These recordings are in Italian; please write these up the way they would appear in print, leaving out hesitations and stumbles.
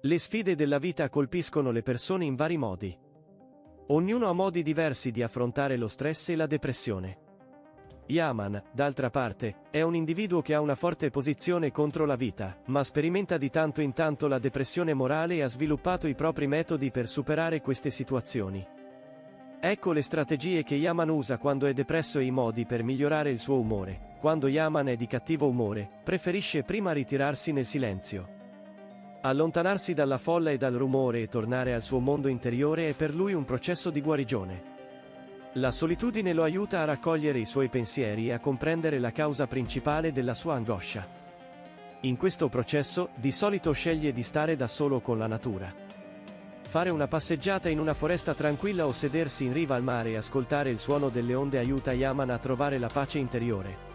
Le sfide della vita colpiscono le persone in vari modi. Ognuno ha modi diversi di affrontare lo stress e la depressione. Yaman, d'altra parte, è un individuo che ha una forte posizione contro la vita, ma sperimenta di tanto in tanto la depressione morale e ha sviluppato i propri metodi per superare queste situazioni. Ecco le strategie che Yaman usa quando è depresso e i modi per migliorare il suo umore. Quando Yaman è di cattivo umore, preferisce prima ritirarsi nel silenzio. Allontanarsi dalla folla e dal rumore e tornare al suo mondo interiore è per lui un processo di guarigione. La solitudine lo aiuta a raccogliere i suoi pensieri e a comprendere la causa principale della sua angoscia. In questo processo, di solito sceglie di stare da solo con la natura. Fare una passeggiata in una foresta tranquilla o sedersi in riva al mare e ascoltare il suono delle onde aiuta Yaman a trovare la pace interiore.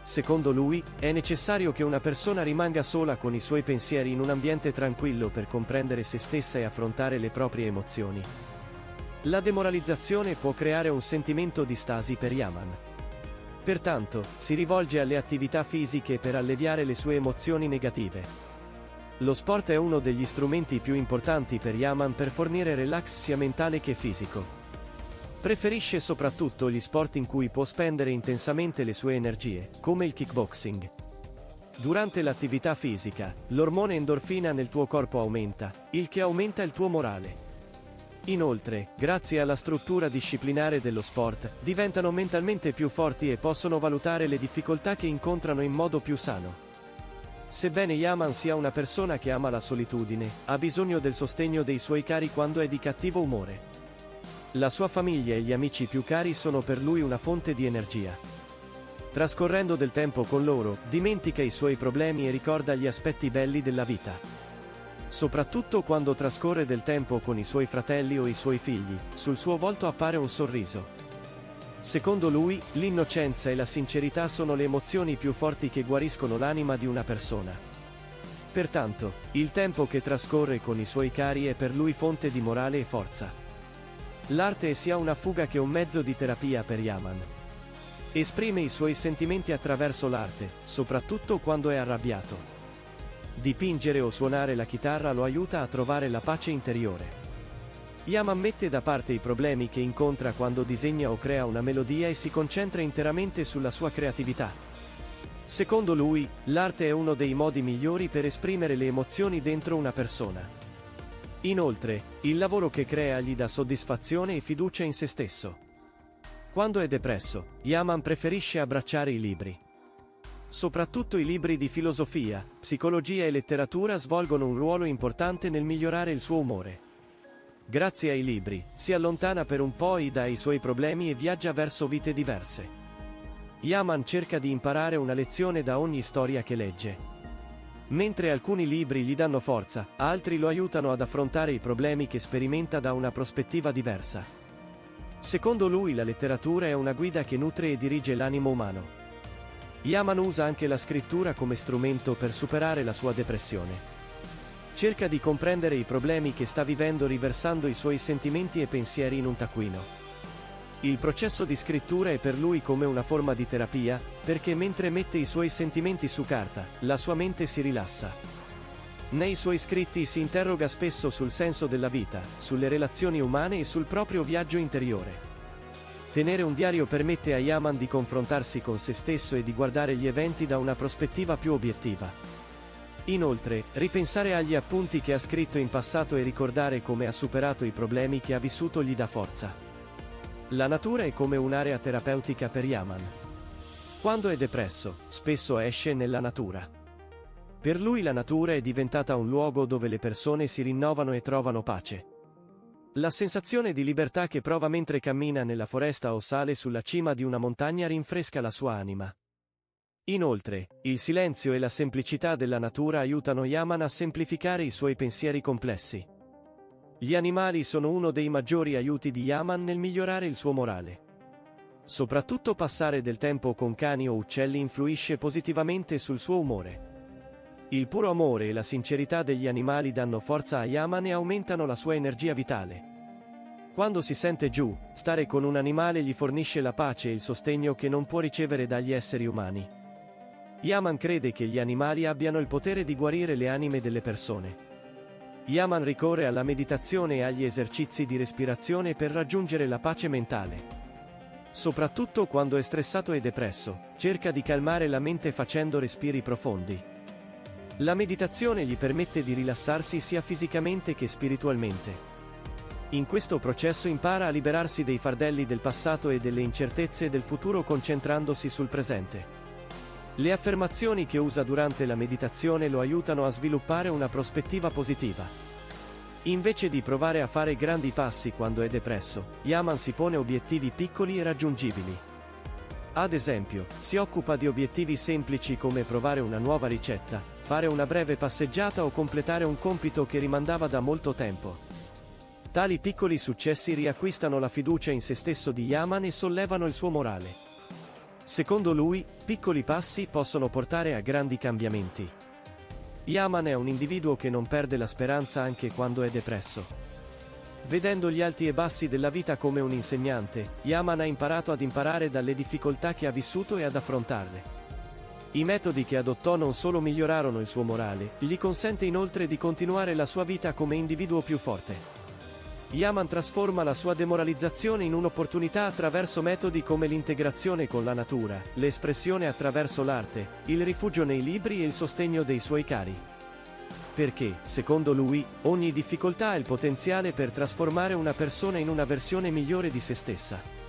Secondo lui, è necessario che una persona rimanga sola con i suoi pensieri in un ambiente tranquillo per comprendere se stessa e affrontare le proprie emozioni. La demoralizzazione può creare un sentimento di stasi per Yaman. Pertanto, si rivolge alle attività fisiche per alleviare le sue emozioni negative. Lo sport è uno degli strumenti più importanti per Yaman per fornire relax sia mentale che fisico. Preferisce soprattutto gli sport in cui può spendere intensamente le sue energie, come il kickboxing. Durante l'attività fisica, l'ormone endorfina nel tuo corpo aumenta, il che aumenta il tuo morale. Inoltre, grazie alla struttura disciplinare dello sport, diventano mentalmente più forti e possono valutare le difficoltà che incontrano in modo più sano. Sebbene Yaman sia una persona che ama la solitudine, ha bisogno del sostegno dei suoi cari quando è di cattivo umore. La sua famiglia e gli amici più cari sono per lui una fonte di energia. Trascorrendo del tempo con loro, dimentica i suoi problemi e ricorda gli aspetti belli della vita. Soprattutto quando trascorre del tempo con i suoi fratelli o i suoi figli, sul suo volto appare un sorriso. Secondo lui, l'innocenza e la sincerità sono le emozioni più forti che guariscono l'anima di una persona. Pertanto, il tempo che trascorre con i suoi cari è per lui fonte di morale e forza. L'arte è sia una fuga che un mezzo di terapia per Yaman. Esprime i suoi sentimenti attraverso l'arte, soprattutto quando è arrabbiato. Dipingere o suonare la chitarra lo aiuta a trovare la pace interiore. Yaman mette da parte i problemi che incontra quando disegna o crea una melodia e si concentra interamente sulla sua creatività. Secondo lui, l'arte è uno dei modi migliori per esprimere le emozioni dentro una persona. Inoltre, il lavoro che crea gli dà soddisfazione e fiducia in se stesso. Quando è depresso, Yaman preferisce abbracciare i libri. Soprattutto i libri di filosofia, psicologia e letteratura svolgono un ruolo importante nel migliorare il suo umore. Grazie ai libri, si allontana per un po' dai suoi problemi e viaggia verso vite diverse. Yaman cerca di imparare una lezione da ogni storia che legge. Mentre alcuni libri gli danno forza, altri lo aiutano ad affrontare i problemi che sperimenta da una prospettiva diversa. Secondo lui la letteratura è una guida che nutre e dirige l'animo umano. Yaman usa anche la scrittura come strumento per superare la sua depressione. Cerca di comprendere i problemi che sta vivendo riversando i suoi sentimenti e pensieri in un taccuino. Il processo di scrittura è per lui come una forma di terapia, perché mentre mette i suoi sentimenti su carta, la sua mente si rilassa. Nei suoi scritti si interroga spesso sul senso della vita, sulle relazioni umane e sul proprio viaggio interiore. Tenere un diario permette a Yaman di confrontarsi con se stesso e di guardare gli eventi da una prospettiva più obiettiva. Inoltre, ripensare agli appunti che ha scritto in passato e ricordare come ha superato i problemi che ha vissuto gli dà forza. La natura è come un'area terapeutica per Yaman. Quando è depresso, spesso esce nella natura. Per lui la natura è diventata un luogo dove le persone si rinnovano e trovano pace. La sensazione di libertà che prova mentre cammina nella foresta o sale sulla cima di una montagna rinfresca la sua anima. Inoltre, il silenzio e la semplicità della natura aiutano Yaman a semplificare i suoi pensieri complessi. Gli animali sono uno dei maggiori aiuti di Yaman nel migliorare il suo morale. Soprattutto passare del tempo con cani o uccelli influisce positivamente sul suo umore. Il puro amore e la sincerità degli animali danno forza a Yaman e aumentano la sua energia vitale. Quando si sente giù, stare con un animale gli fornisce la pace e il sostegno che non può ricevere dagli esseri umani. Yaman crede che gli animali abbiano il potere di guarire le anime delle persone. Yaman ricorre alla meditazione e agli esercizi di respirazione per raggiungere la pace mentale. Soprattutto quando è stressato e depresso, cerca di calmare la mente facendo respiri profondi. La meditazione gli permette di rilassarsi sia fisicamente che spiritualmente. In questo processo impara a liberarsi dei fardelli del passato e delle incertezze del futuro concentrandosi sul presente. Le affermazioni che usa durante la meditazione lo aiutano a sviluppare una prospettiva positiva. Invece di provare a fare grandi passi quando è depresso, Yaman si pone obiettivi piccoli e raggiungibili. Ad esempio, si occupa di obiettivi semplici come provare una nuova ricetta, fare una breve passeggiata o completare un compito che rimandava da molto tempo. Tali piccoli successi riacquistano la fiducia in se stesso di Yaman e sollevano il suo morale. Secondo lui, piccoli passi possono portare a grandi cambiamenti. Yaman è un individuo che non perde la speranza anche quando è depresso. Vedendo gli alti e bassi della vita come un insegnante, Yaman ha imparato ad imparare dalle difficoltà che ha vissuto e ad affrontarle. I metodi che adottò non solo migliorarono il suo morale, gli consente inoltre di continuare la sua vita come individuo più forte. Yaman trasforma la sua demoralizzazione in un'opportunità attraverso metodi come l'integrazione con la natura, l'espressione attraverso l'arte, il rifugio nei libri e il sostegno dei suoi cari. Perché, secondo lui, ogni difficoltà ha il potenziale per trasformare una persona in una versione migliore di se stessa.